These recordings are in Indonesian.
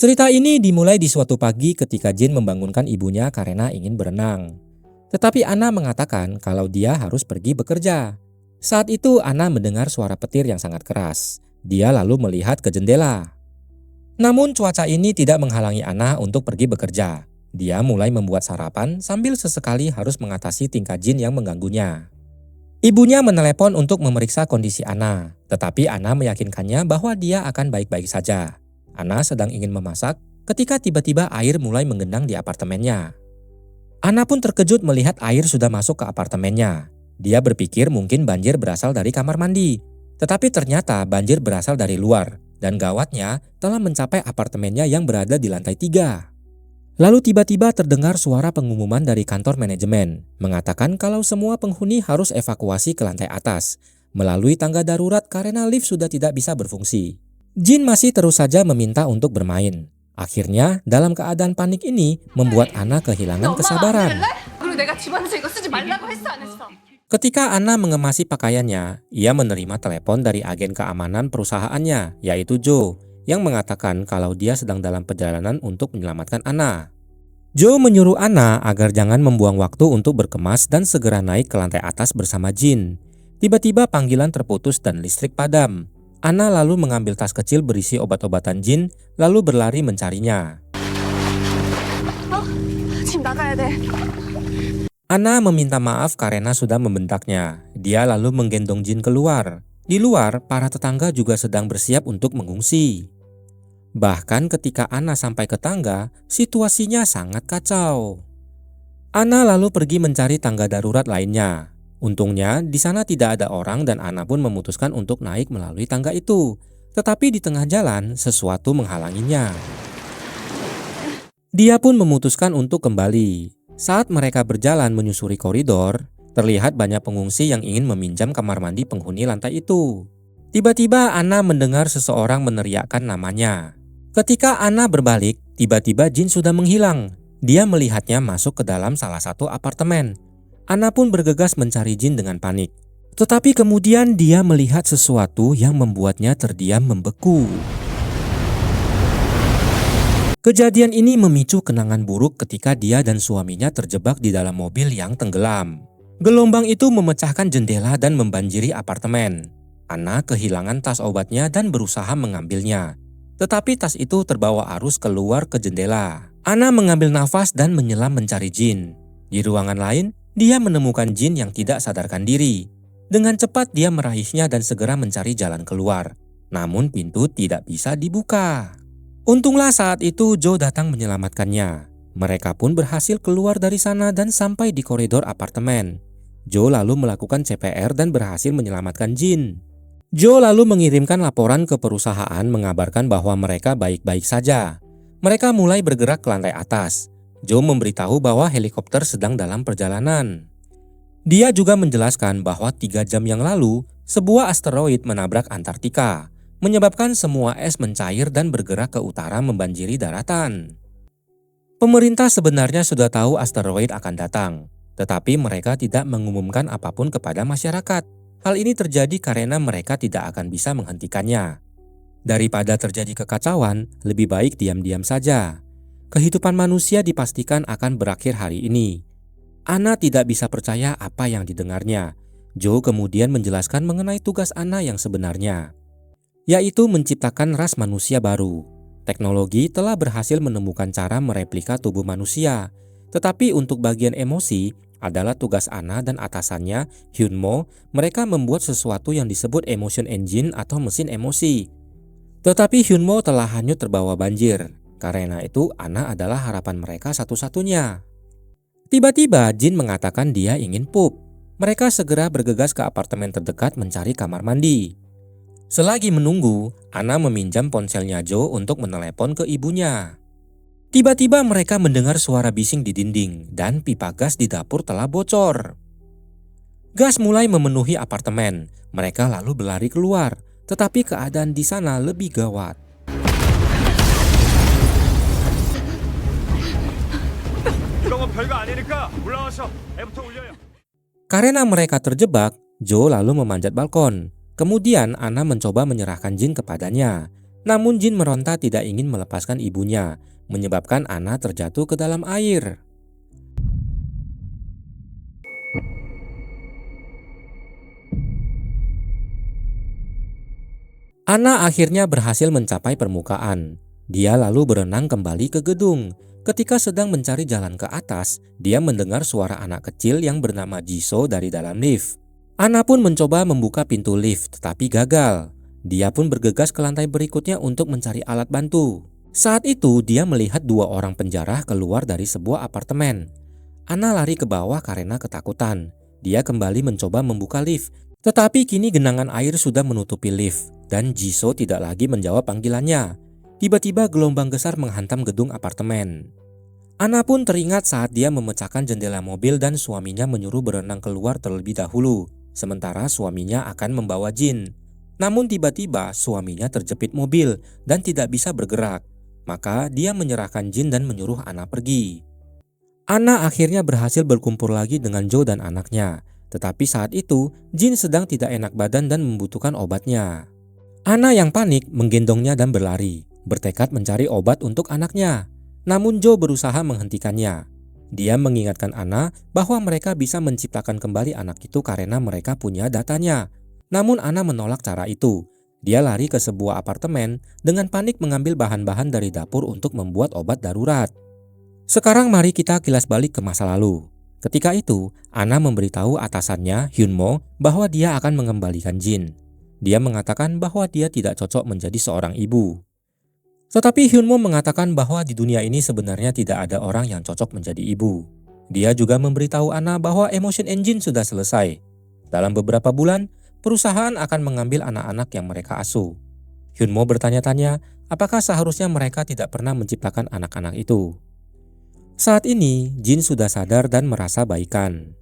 Cerita ini dimulai di suatu pagi ketika Jin membangunkan ibunya karena ingin berenang. Tetapi Anna mengatakan kalau dia harus pergi bekerja. Saat itu Anna mendengar suara petir yang sangat keras. Dia lalu melihat ke jendela. Namun cuaca ini tidak menghalangi Anna untuk pergi bekerja. Dia mulai membuat sarapan sambil sesekali harus mengatasi tingkah Jin yang mengganggunya. Ibunya menelepon untuk memeriksa kondisi Anna, tetapi Anna meyakinkannya bahwa dia akan baik-baik saja. Anna sedang ingin memasak ketika tiba-tiba air mulai menggenang di apartemennya. Anna pun terkejut melihat air sudah masuk ke apartemennya. Dia berpikir mungkin banjir berasal dari kamar mandi, tetapi ternyata banjir berasal dari luar dan gawatnya telah mencapai apartemennya yang berada di lantai 3. Lalu tiba-tiba terdengar suara pengumuman dari kantor manajemen mengatakan kalau semua penghuni harus evakuasi ke lantai atas melalui tangga darurat karena lift sudah tidak bisa berfungsi. Jin masih terus saja meminta untuk bermain. Akhirnya dalam keadaan panik ini membuat Anna kehilangan kesabaran. Ketika Anna mengemasi pakaiannya, ia menerima telepon dari agen keamanan perusahaannya, yaitu Joe, yang mengatakan kalau dia sedang dalam perjalanan untuk menyelamatkan Anna. Joe menyuruh Anna agar jangan membuang waktu untuk berkemas dan segera naik ke lantai atas bersama Jin. Tiba-tiba panggilan terputus dan listrik padam. Anna lalu mengambil tas kecil berisi obat-obatan Jin, lalu berlari mencarinya. Anna meminta maaf karena sudah membentaknya. Dia lalu menggendong Jin keluar. Di luar, para tetangga juga sedang bersiap untuk mengungsi. Bahkan ketika Anna sampai ke tangga, situasinya sangat kacau. Anna lalu pergi mencari tangga darurat lainnya. Untungnya di sana tidak ada orang dan Anna pun memutuskan untuk naik melalui tangga itu. Tetapi di tengah jalan sesuatu menghalanginya. Dia pun memutuskan untuk kembali. Saat mereka berjalan menyusuri koridor, terlihat banyak pengungsi yang ingin meminjam kamar mandi penghuni lantai itu. Tiba-tiba Anna mendengar seseorang meneriakkan namanya. Ketika Anna berbalik, tiba-tiba Jin sudah menghilang. Dia melihatnya masuk ke dalam salah satu apartemen. Anna pun bergegas mencari Jin dengan panik. Tetapi kemudian dia melihat sesuatu yang membuatnya terdiam membeku. Kejadian ini memicu kenangan buruk ketika dia dan suaminya terjebak di dalam mobil yang tenggelam. Gelombang itu memecahkan jendela dan membanjiri apartemen. Anna kehilangan tas obatnya dan berusaha mengambilnya. Tetapi tas itu terbawa arus keluar ke jendela. Anna mengambil nafas dan menyelam mencari Jin. Di ruangan lain, dia menemukan Jin yang tidak sadarkan diri. Dengan cepat dia meraihnya dan segera mencari jalan keluar. Namun pintu tidak bisa dibuka. Untunglah saat itu Joe datang menyelamatkannya. Mereka pun berhasil keluar dari sana dan sampai di koridor apartemen. Joe lalu melakukan CPR dan berhasil menyelamatkan Jin. Joe lalu mengirimkan laporan ke perusahaan mengabarkan bahwa mereka baik-baik saja. Mereka mulai bergerak ke lantai atas. Joe memberitahu bahwa helikopter sedang dalam perjalanan. Dia juga menjelaskan bahwa 3 jam yang lalu, sebuah asteroid menabrak Antartika, menyebabkan semua es mencair dan bergerak ke utara membanjiri daratan. Pemerintah sebenarnya sudah tahu asteroid akan datang, tetapi mereka tidak mengumumkan apapun kepada masyarakat. Hal ini terjadi karena mereka tidak akan bisa menghentikannya. Daripada terjadi kekacauan, lebih baik diam-diam saja. Kehidupan manusia dipastikan akan berakhir hari ini. Anna tidak bisa percaya apa yang didengarnya. Joe kemudian menjelaskan mengenai tugas Anna yang sebenarnya, yaitu menciptakan ras manusia baru. Teknologi telah berhasil menemukan cara mereplika tubuh manusia, tetapi untuk bagian emosi adalah tugas Anna dan atasannya, Hyunmo. Mereka membuat sesuatu yang disebut emotion engine atau mesin emosi. Tetapi Hyunmo telah hanyut terbawa banjir. Karena itu Anna adalah harapan mereka satu-satunya. Tiba-tiba Jin mengatakan dia ingin pup. Mereka segera bergegas ke apartemen terdekat mencari kamar mandi. Selagi menunggu, Anna meminjam ponselnya Joe untuk menelepon ke ibunya. Tiba-tiba mereka mendengar suara bising di dinding dan pipa gas di dapur telah bocor. Gas mulai memenuhi apartemen. Mereka lalu berlari keluar, tetapi keadaan di sana lebih gawat. Karena mereka terjebak, Joe lalu memanjat balkon. Kemudian Anna mencoba menyerahkan Jin kepadanya. Namun Jin meronta tidak ingin melepaskan ibunya, menyebabkan Anna terjatuh ke dalam air. Anna akhirnya berhasil mencapai permukaan. Dia lalu berenang kembali ke gedung. Ketika sedang mencari jalan ke atas, dia mendengar suara anak kecil yang bernama Jisoo dari dalam lift. Anna pun mencoba membuka pintu lift, tetapi gagal. Dia pun bergegas ke lantai berikutnya untuk mencari alat bantu. Saat itu, dia melihat dua orang penjara keluar dari sebuah apartemen. Anna lari ke bawah karena ketakutan. Dia kembali mencoba membuka lift, tetapi kini genangan air sudah menutupi lift dan Jisoo tidak lagi menjawab panggilannya. Tiba-tiba gelombang besar menghantam gedung apartemen. Anna pun teringat saat dia memecahkan jendela mobil dan suaminya menyuruh berenang keluar terlebih dahulu, sementara suaminya akan membawa Jin. Namun tiba-tiba suaminya terjepit mobil dan tidak bisa bergerak. Maka dia menyerahkan Jin dan menyuruh Anna pergi. Anna akhirnya berhasil berkumpul lagi dengan Jo dan anaknya. Tetapi saat itu, Jin sedang tidak enak badan dan membutuhkan obatnya. Anna yang panik menggendongnya dan berlari, bertekad mencari obat untuk anaknya. Namun Jo berusaha menghentikannya. Dia mengingatkan Anna bahwa mereka bisa menciptakan kembali anak itu karena mereka punya datanya. Namun Anna menolak cara itu. Dia lari ke sebuah apartemen dengan panik mengambil bahan-bahan dari dapur untuk membuat obat darurat. Sekarang mari kita kilas balik ke masa lalu. Ketika itu, Anna memberitahu atasannya, Hyunmo, bahwa dia akan mengembalikan Jin. Dia mengatakan bahwa dia tidak cocok menjadi seorang ibu. Tetapi Hyunmo mengatakan bahwa di dunia ini sebenarnya tidak ada orang yang cocok menjadi ibu. Dia juga memberitahu Anna bahwa Emotion Engine sudah selesai. Dalam beberapa bulan, perusahaan akan mengambil anak-anak yang mereka asuh. Hyunmo bertanya-tanya, apakah seharusnya mereka tidak pernah menciptakan anak-anak itu. Saat ini, Jin sudah sadar dan merasa baikan.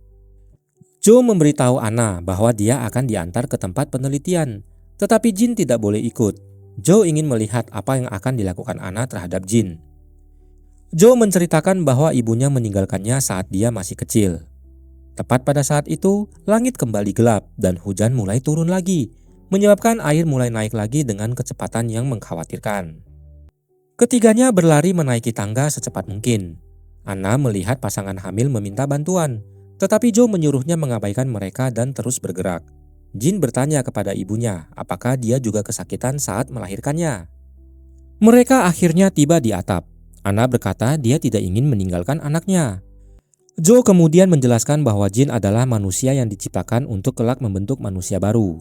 Jo memberitahu Anna bahwa dia akan diantar ke tempat penelitian, tetapi Jin tidak boleh ikut. Jo ingin melihat apa yang akan dilakukan Anna terhadap Jin. Jo menceritakan bahwa ibunya meninggalkannya saat dia masih kecil. Tepat pada saat itu, langit kembali gelap dan hujan mulai turun lagi, menyebabkan air mulai naik lagi dengan kecepatan yang mengkhawatirkan. Ketiganya berlari menaiki tangga secepat mungkin. Anna melihat pasangan hamil meminta bantuan, tetapi Jo menyuruhnya mengabaikan mereka dan terus bergerak. Jin bertanya kepada ibunya apakah dia juga kesakitan saat melahirkannya. Mereka akhirnya tiba di atap. Anna berkata dia tidak ingin meninggalkan anaknya. Jo kemudian menjelaskan bahwa Jin adalah manusia yang diciptakan untuk kelak membentuk manusia baru.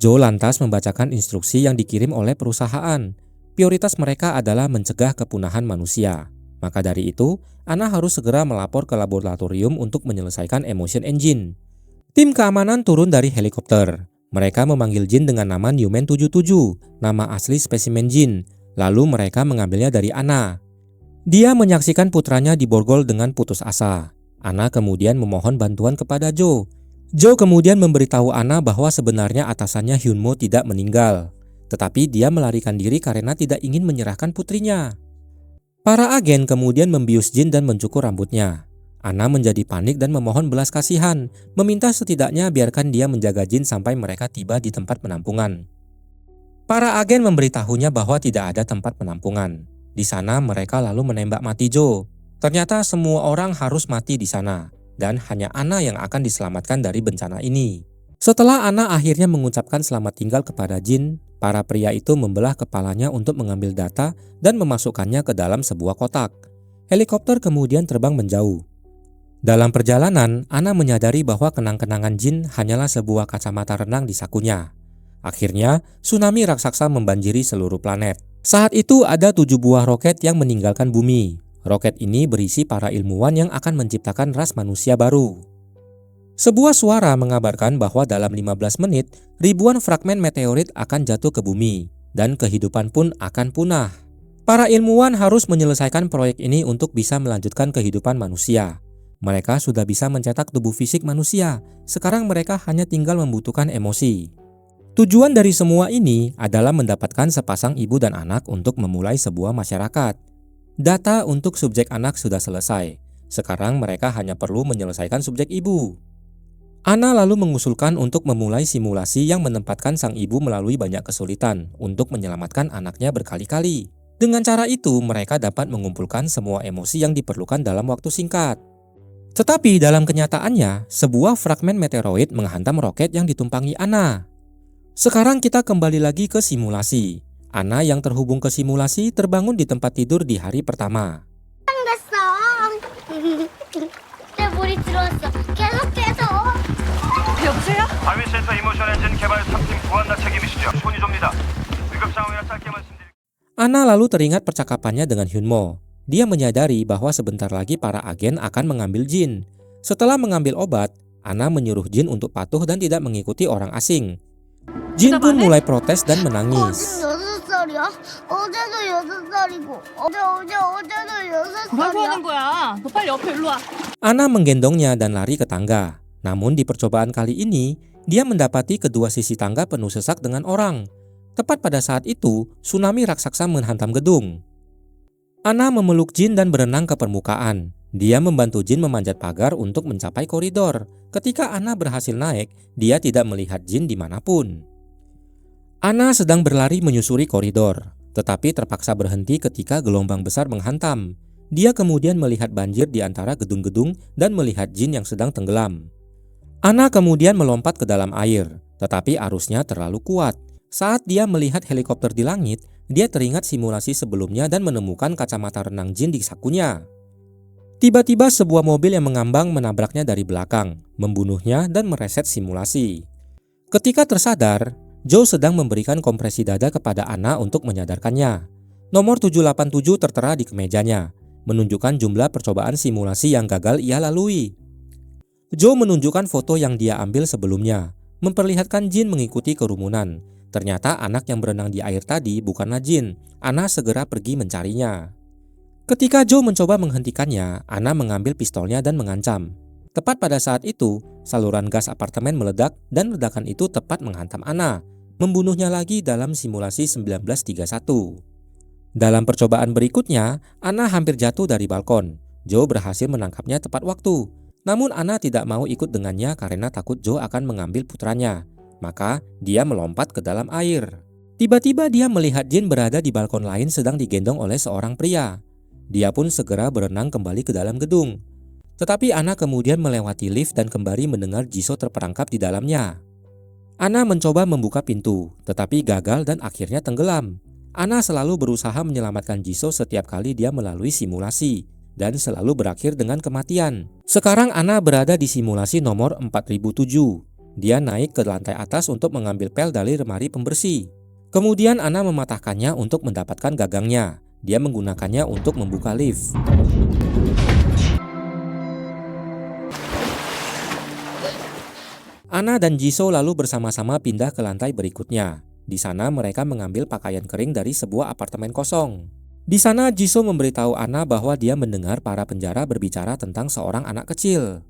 Jo lantas membacakan instruksi yang dikirim oleh perusahaan. Prioritas mereka adalah mencegah kepunahan manusia. Maka dari itu, Anna harus segera melapor ke laboratorium untuk menyelesaikan Emotion Engine. Tim keamanan turun dari helikopter. Mereka memanggil Jin dengan nama Newman 77, nama asli spesimen Jin. Lalu mereka mengambilnya dari Anna. Dia menyaksikan putranya diborgol dengan putus asa. Anna kemudian memohon bantuan kepada Jo. Jo kemudian memberitahu Anna bahwa sebenarnya atasannya Hyunmo tidak meninggal, tetapi dia melarikan diri karena tidak ingin menyerahkan putrinya. Para agen kemudian membius Jin dan mencukur rambutnya. Anna menjadi panik dan memohon belas kasihan, meminta setidaknya biarkan dia menjaga Jin sampai mereka tiba di tempat penampungan. Para agen memberitahunya bahwa tidak ada tempat penampungan. Di sana mereka lalu menembak mati Jo. Ternyata semua orang harus mati di sana, dan hanya Anna yang akan diselamatkan dari bencana ini. Setelah Anna akhirnya mengucapkan selamat tinggal kepada Jin, para pria itu membelah kepalanya untuk mengambil data dan memasukkannya ke dalam sebuah kotak. Helikopter kemudian terbang menjauh. Dalam perjalanan, Anna menyadari bahwa kenang-kenangan Jin hanyalah sebuah kacamata renang di sakunya. Akhirnya, tsunami raksasa membanjiri seluruh planet. Saat itu ada 7 buah roket yang meninggalkan bumi. Roket ini berisi para ilmuwan yang akan menciptakan ras manusia baru. Sebuah suara mengabarkan bahwa dalam 15 menit, ribuan fragmen meteorit akan jatuh ke bumi, dan kehidupan pun akan punah. Para ilmuwan harus menyelesaikan proyek ini untuk bisa melanjutkan kehidupan manusia. Mereka sudah bisa mencetak tubuh fisik manusia, sekarang mereka hanya tinggal membutuhkan emosi. Tujuan dari semua ini adalah mendapatkan sepasang ibu dan anak untuk memulai sebuah masyarakat. Data untuk subjek anak sudah selesai. Sekarang mereka hanya perlu menyelesaikan subjek ibu. Ana lalu mengusulkan untuk memulai simulasi yang menempatkan sang ibu melalui banyak kesulitan untuk menyelamatkan anaknya berkali-kali. Dengan cara itu, mereka dapat mengumpulkan semua emosi yang diperlukan dalam waktu singkat. Tetapi dalam kenyataannya, sebuah fragmen meteoroid menghantam roket yang ditumpangi Ana. Sekarang kita kembali lagi ke simulasi. Ana yang terhubung ke simulasi terbangun di tempat tidur di hari pertama. 내 머리 들어왔어. 계속. 여보세요? 바위센터 이모션 엔진 개발 3팀 구한나 책임이시죠? 손이조입니다. 위급 상황이라 짧게 말씀드릴게요. Ana lalu teringat percakapannya dengan Hyunmo. Dia menyadari bahwa sebentar lagi para agen akan mengambil Jin. Setelah mengambil obat, Ana menyuruh Jin untuk patuh dan tidak mengikuti orang asing. Jin pun mulai protes dan menangis. 지금 6살이야? 어제도 6살이고 어제도 6살이야. 뭐라고 하는 거야? 너 빨리 옆에 일로 와. Ana menggendongnya dan lari ke tangga. Namun di percobaan kali ini, dia mendapati kedua sisi tangga penuh sesak dengan orang. Tepat pada saat itu, tsunami raksasa menghantam gedung. Ana memeluk Jin dan berenang ke permukaan. Dia membantu Jin memanjat pagar untuk mencapai koridor. Ketika Ana berhasil naik, dia tidak melihat Jin dimanapun. Ana sedang berlari menyusuri koridor, tetapi terpaksa berhenti ketika gelombang besar menghantam. Dia kemudian melihat banjir di antara gedung-gedung dan melihat Jin yang sedang tenggelam. Ana kemudian melompat ke dalam air, tetapi arusnya terlalu kuat. Saat dia melihat helikopter di langit, dia teringat simulasi sebelumnya dan menemukan kacamata renang Jin di sakunya. Tiba-tiba sebuah mobil yang mengambang menabraknya dari belakang, membunuhnya dan mereset simulasi. Ketika tersadar, Joe sedang memberikan kompresi dada kepada Ana untuk menyadarkannya. Nomor 787 tertera di kemejanya, menunjukkan jumlah percobaan simulasi yang gagal ia lalui. Joe menunjukkan foto yang dia ambil sebelumnya, memperlihatkan Jin mengikuti kerumunan. Ternyata anak yang berenang di air tadi bukanlah Jin. Ana segera pergi mencarinya. Ketika Joe mencoba menghentikannya, Ana mengambil pistolnya dan mengancam. Tepat pada saat itu, saluran gas apartemen meledak dan ledakan itu tepat menghantam Ana, membunuhnya lagi dalam simulasi 1931. Dalam percobaan berikutnya, Ana hampir jatuh dari balkon. Joe berhasil menangkapnya tepat waktu. Namun Ana tidak mau ikut dengannya karena takut Joe akan mengambil putranya. Maka dia melompat ke dalam air. Tiba-tiba dia melihat Jin berada di balkon lain sedang digendong oleh seorang pria. Dia pun segera berenang kembali ke dalam gedung. Tetapi Ana kemudian melewati lift dan kembali mendengar Jisoo terperangkap di dalamnya. Ana mencoba membuka pintu, tetapi gagal dan akhirnya tenggelam. Ana selalu berusaha menyelamatkan Jisoo setiap kali dia melalui simulasi, dan selalu berakhir dengan kematian. Sekarang Ana berada di simulasi nomor 4007. Dia naik ke lantai atas untuk mengambil pel dari lemari pembersih. Kemudian Ana mematahkannya untuk mendapatkan gagangnya. Dia menggunakannya untuk membuka lift. Ana dan Jisoo lalu bersama-sama pindah ke lantai berikutnya. Di sana mereka mengambil pakaian kering dari sebuah apartemen kosong. Di sana Jisoo memberitahu Ana bahwa dia mendengar para penjara berbicara tentang seorang anak kecil.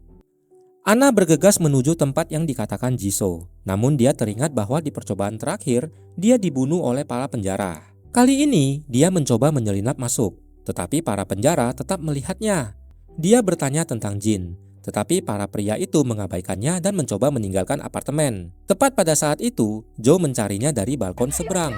Ana bergegas menuju tempat yang dikatakan Jisoo. Namun dia teringat bahwa di percobaan terakhir, dia dibunuh oleh para penjara. Kali ini, dia mencoba menyelinap masuk. Tetapi para penjara tetap melihatnya. Dia bertanya tentang Jin. Tetapi para pria itu mengabaikannya dan mencoba meninggalkan apartemen. Tepat pada saat itu, Joe mencarinya dari balkon seberang.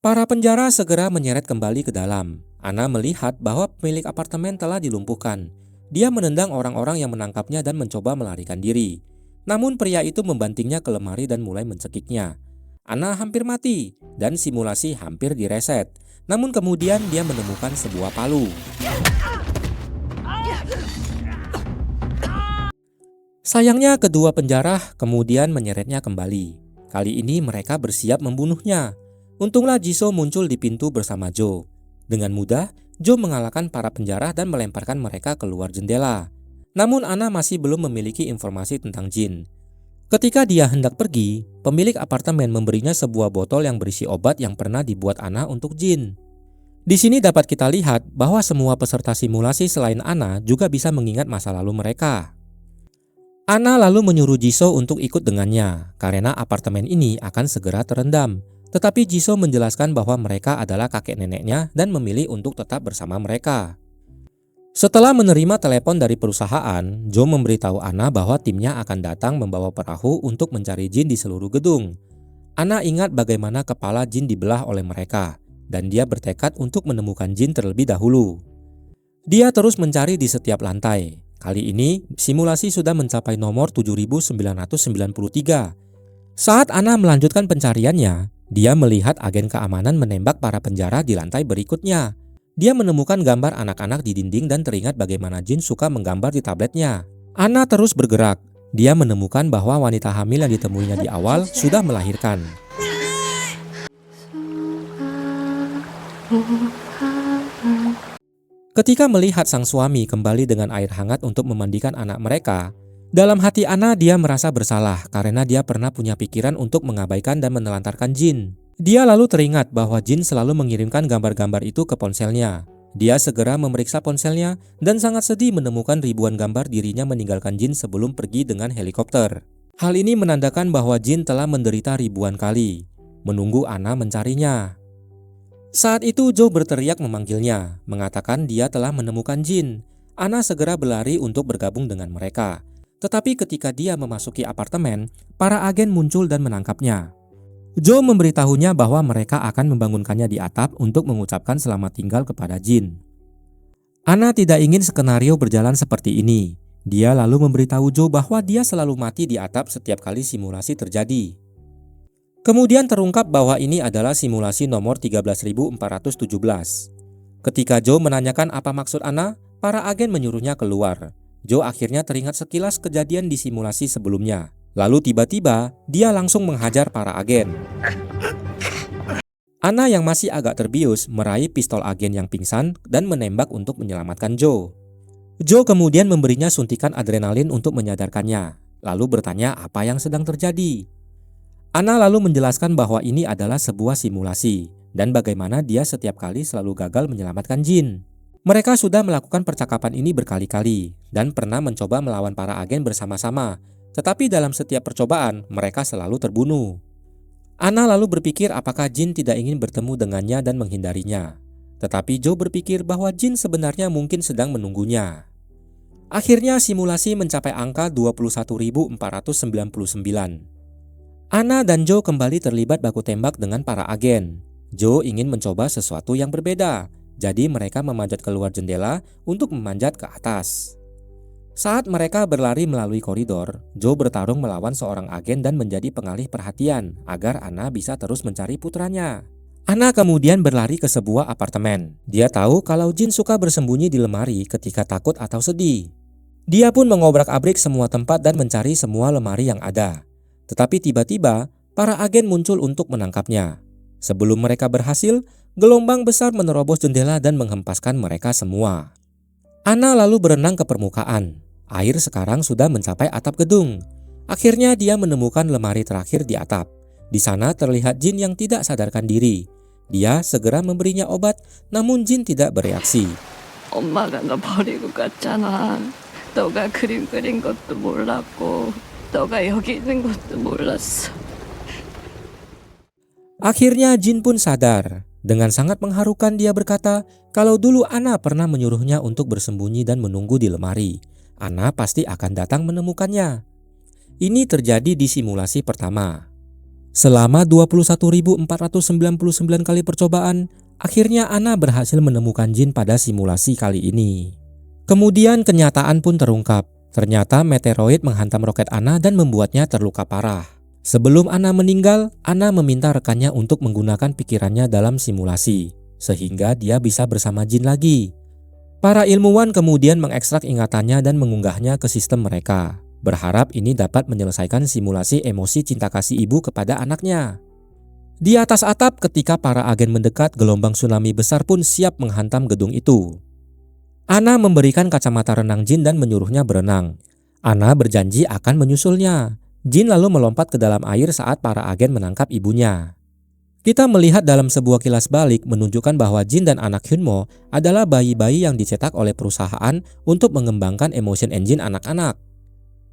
Para penjara segera menyeret kembali ke dalam. Ana melihat bahwa pemilik apartemen telah dilumpuhkan. Dia menendang orang-orang yang menangkapnya dan mencoba melarikan diri. Namun pria itu membantingnya ke lemari dan mulai mencekiknya. Ana hampir mati dan simulasi hampir direset. Namun kemudian dia menemukan sebuah palu. Sayangnya kedua penjara kemudian menyeretnya kembali. Kali ini mereka bersiap membunuhnya. Untunglah Jisoo muncul di pintu bersama Joe. Dengan mudah, Joe mengalahkan para penjara dan melemparkan mereka keluar jendela. Namun Ana masih belum memiliki informasi tentang Jin. Ketika dia hendak pergi, pemilik apartemen memberinya sebuah botol yang berisi obat yang pernah dibuat Ana untuk Jin. Di sini dapat kita lihat bahwa semua peserta simulasi selain Ana juga bisa mengingat masa lalu mereka. Ana lalu menyuruh Jisoo untuk ikut dengannya karena apartemen ini akan segera terendam. Tetapi Jisoo menjelaskan bahwa mereka adalah kakek neneknya dan memilih untuk tetap bersama mereka. Setelah menerima telepon dari perusahaan, Joe memberitahu Anna bahwa timnya akan datang membawa perahu untuk mencari Jin di seluruh gedung. Anna ingat bagaimana kepala Jin dibelah oleh mereka, dan dia bertekad untuk menemukan Jin terlebih dahulu. Dia terus mencari di setiap lantai. Kali ini, simulasi sudah mencapai nomor 7993. Saat Anna melanjutkan pencariannya, dia melihat agen keamanan menembak para penjara di lantai berikutnya. Dia menemukan gambar anak-anak di dinding dan teringat bagaimana Jin suka menggambar di tabletnya. Anna terus bergerak. Dia menemukan bahwa wanita hamil yang ditemuinya di awal sudah melahirkan. Ketika melihat sang suami kembali dengan air hangat untuk memandikan anak mereka, dalam hati Anna dia merasa bersalah karena dia pernah punya pikiran untuk mengabaikan dan menelantarkan Jin. Dia lalu teringat bahwa Jin selalu mengirimkan gambar-gambar itu ke ponselnya. Dia segera memeriksa ponselnya dan sangat sedih menemukan ribuan gambar dirinya meninggalkan Jin sebelum pergi dengan helikopter. Hal ini menandakan bahwa Jin telah menderita ribuan kali, menunggu Anna mencarinya. Saat itu Joe berteriak memanggilnya, mengatakan dia telah menemukan Jin. Anna segera berlari untuk bergabung dengan mereka. Tetapi ketika dia memasuki apartemen, para agen muncul dan menangkapnya. Joe memberitahunya bahwa mereka akan membangunkannya di atap untuk mengucapkan selamat tinggal kepada Jin. Anna tidak ingin skenario berjalan seperti ini. Dia lalu memberitahu Joe bahwa dia selalu mati di atap setiap kali simulasi terjadi. Kemudian terungkap bahwa ini adalah simulasi nomor 13.417. Ketika Joe menanyakan apa maksud Anna, para agen menyuruhnya keluar. Joe akhirnya teringat sekilas kejadian di simulasi sebelumnya. Lalu tiba-tiba dia langsung menghajar para agen. Anna yang masih agak terbius meraih pistol agen yang pingsan dan menembak untuk menyelamatkan Joe. Joe kemudian memberinya suntikan adrenalin untuk menyadarkannya, lalu bertanya apa yang sedang terjadi. Anna lalu menjelaskan bahwa ini adalah sebuah simulasi dan bagaimana dia setiap kali selalu gagal menyelamatkan Jin. Mereka sudah melakukan percakapan ini berkali-kali dan pernah mencoba melawan para agen bersama-sama. Tetapi dalam setiap percobaan, mereka selalu terbunuh. Anna lalu berpikir apakah Jin tidak ingin bertemu dengannya dan menghindarinya. Tetapi Joe berpikir bahwa Jin sebenarnya mungkin sedang menunggunya. Akhirnya simulasi mencapai angka 21.499. Anna dan Joe kembali terlibat baku tembak dengan para agen. Joe ingin mencoba sesuatu yang berbeda, jadi mereka memanjat keluar jendela untuk memanjat ke atas. Saat mereka berlari melalui koridor, Joe bertarung melawan seorang agen dan menjadi pengalih perhatian agar Anna bisa terus mencari putranya. Anna kemudian berlari ke sebuah apartemen. Dia tahu kalau Jin suka bersembunyi di lemari ketika takut atau sedih. Dia pun mengobrak-abrik semua tempat dan mencari semua lemari yang ada. Tetapi tiba-tiba, para agen muncul untuk menangkapnya. Sebelum mereka berhasil, gelombang besar menerobos jendela dan menghempaskan mereka semua. Anna lalu berenang ke permukaan. Air sekarang sudah mencapai atap gedung. Akhirnya dia menemukan lemari terakhir di atap. Di sana terlihat Jin yang tidak sadarkan diri. Dia segera memberinya obat, namun Jin tidak bereaksi. 엄마가 너 버리고 갔잖아. 너가 그림 그린 것도 몰랐고 너가 여기 있는 것도 몰랐어. Akhirnya Jin pun sadar. Dengan sangat mengharukan dia berkata kalau dulu Anna pernah menyuruhnya untuk bersembunyi dan menunggu di lemari. Anna pasti akan datang menemukannya. Ini terjadi di simulasi pertama. Selama 21.499 kali percobaan, akhirnya Anna berhasil menemukan Jin pada simulasi kali ini. Kemudian kenyataan pun terungkap. Ternyata meteoroid menghantam roket Anna dan membuatnya terluka parah. Sebelum Anna meninggal, Anna meminta rekannya untuk menggunakan pikirannya dalam simulasi, sehingga dia bisa bersama Jin lagi. Para ilmuwan kemudian mengekstrak ingatannya dan mengunggahnya ke sistem mereka, berharap ini dapat menyelesaikan simulasi emosi cinta kasih ibu kepada anaknya. Di atas atap ketika para agen mendekat, gelombang tsunami besar pun siap menghantam gedung itu. Anna memberikan kacamata renang Jin dan menyuruhnya berenang. Anna berjanji akan menyusulnya. Jin lalu melompat ke dalam air saat para agen menangkap ibunya. Kita melihat dalam sebuah kilas balik menunjukkan bahwa Jin dan anak Hyunmo adalah bayi-bayi yang dicetak oleh perusahaan untuk mengembangkan emotion engine anak-anak.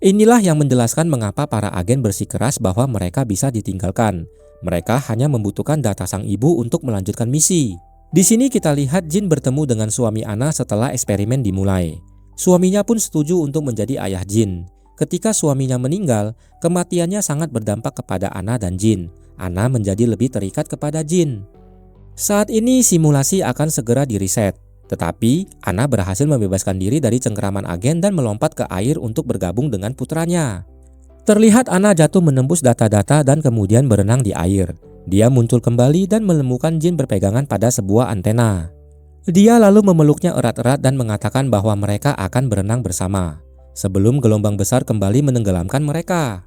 Inilah yang menjelaskan mengapa para agen bersikeras bahwa mereka bisa ditinggalkan. Mereka hanya membutuhkan data sang ibu untuk melanjutkan misi. Di sini kita lihat Jin bertemu dengan suami Anna setelah eksperimen dimulai. Suaminya pun setuju untuk menjadi ayah Jin. Ketika suaminya meninggal, kematiannya sangat berdampak kepada Anna dan Jin. Anna menjadi lebih terikat kepada Jin. Saat ini simulasi akan segera diriset. Tetapi Anna berhasil membebaskan diri dari cengkeraman agen dan melompat ke air untuk bergabung dengan putranya. Terlihat Anna jatuh menembus data-data dan kemudian berenang di air. Dia muncul kembali dan menemukan Jin berpegangan pada sebuah antena. Dia lalu memeluknya erat-erat dan mengatakan bahwa mereka akan berenang bersama, sebelum gelombang besar kembali menenggelamkan mereka.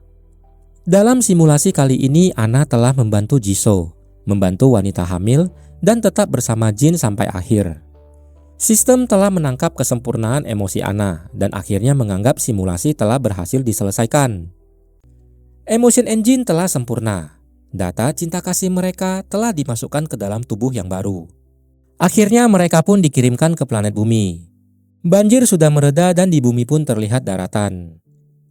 Dalam simulasi kali ini, Anna telah membantu Jisoo, membantu wanita hamil, dan tetap bersama Jin sampai akhir. Sistem telah menangkap kesempurnaan emosi Anna, dan akhirnya menganggap simulasi telah berhasil diselesaikan. Emotion Engine telah sempurna. Data cinta kasih mereka telah dimasukkan ke dalam tubuh yang baru. Akhirnya mereka pun dikirimkan ke planet bumi. Banjir sudah mereda dan di bumi pun terlihat daratan.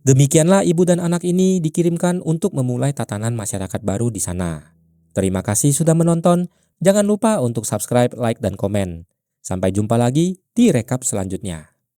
Demikianlah ibu dan anak ini dikirimkan untuk memulai tatanan masyarakat baru di sana. Terima kasih sudah menonton. Jangan lupa untuk subscribe, like, dan komen. Sampai jumpa lagi di rekap selanjutnya.